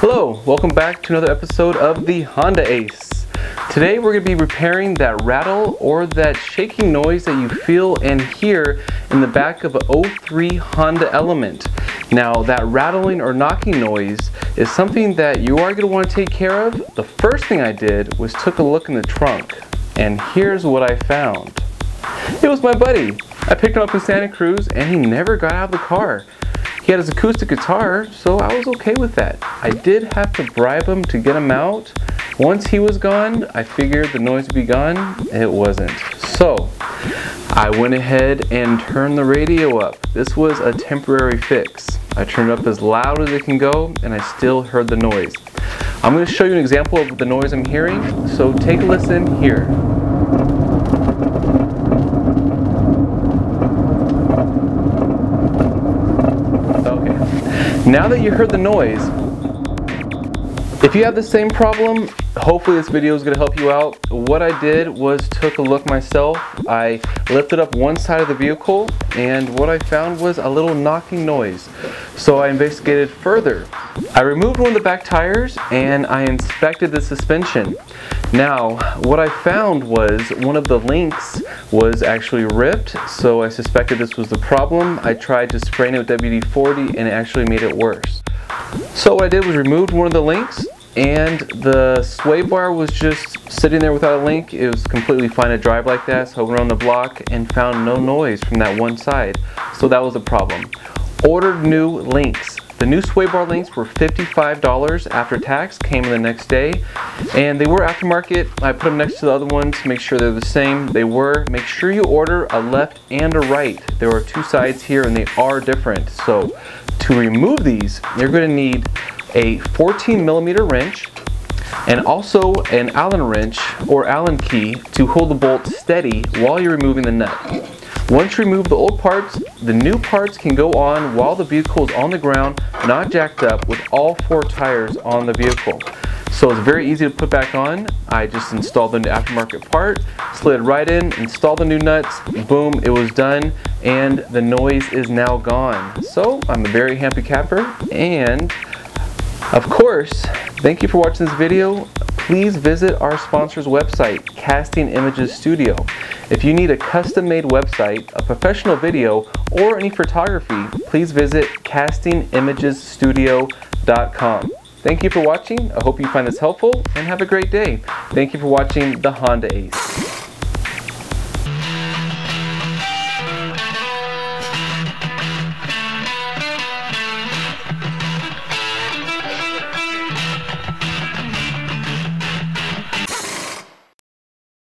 Hello, welcome back to another episode of the Honda Ace. Today we're going to be repairing that rattle or that shaking noise that you feel and hear in the back of an 03 Honda Element. Now that rattling or knocking noise is something that you are going to want to take care of. The first thing I did was took a look in the trunk, and here's what I found. It was my buddy. I picked him up in Santa Cruz and he never got out of the car. He had his acoustic guitar, so I was okay with that. I did have to bribe him to get him out. Once he was gone, I figured the noise would be gone. It wasn't. So I went ahead and turned the radio up. This was a temporary fix. I turned it up as loud as it can go, and I still heard the noise. I'm going to show you an example of the noise I'm hearing, so take a listen here. Now that you heard the noise, if you have the same problem, hopefully this video is going to help you out. What I did was took a look myself. I lifted up one side of the vehicle and what I found was a little knocking noise. So I investigated further. I removed one of the back tires and I inspected the suspension. Now, what I found was one of the links was actually ripped, so I suspected this was the problem. I tried to spray it with WD-40 and it actually made it worse. So what I did was remove one of the links, and the sway bar was just sitting there without a link. It was completely fine to drive like that, so I went around the block and found no noise from that one side. So that was the problem. Ordered new links. The new sway bar links were $55 after tax, came in the next day, and they were aftermarket. I put them next to the other ones to make sure they're the same. They were. Make sure you order a left and a right. There are two sides here and they are different. So to remove these, you're going to need a 14mm wrench and also an Allen wrench or Allen key to hold the bolt steady while you're removing the nut. Once you remove the old parts, the new parts can go on while the vehicle is on the ground, not jacked up, with all four tires on the vehicle. So it's very easy to put back on. I just installed the aftermarket part, slid right in, installed the new nuts, boom, it was done, and the noise is now gone. So I'm a very happy camper, and of course, thank you for watching this video. Please visit our sponsor's website, Casting Images Studio. If you need a custom-made website, a professional video, or any photography, please visit castingimagesstudio.com. Thank you for watching. I hope you find this helpful and have a great day. Thank you for watching the Honda Ace.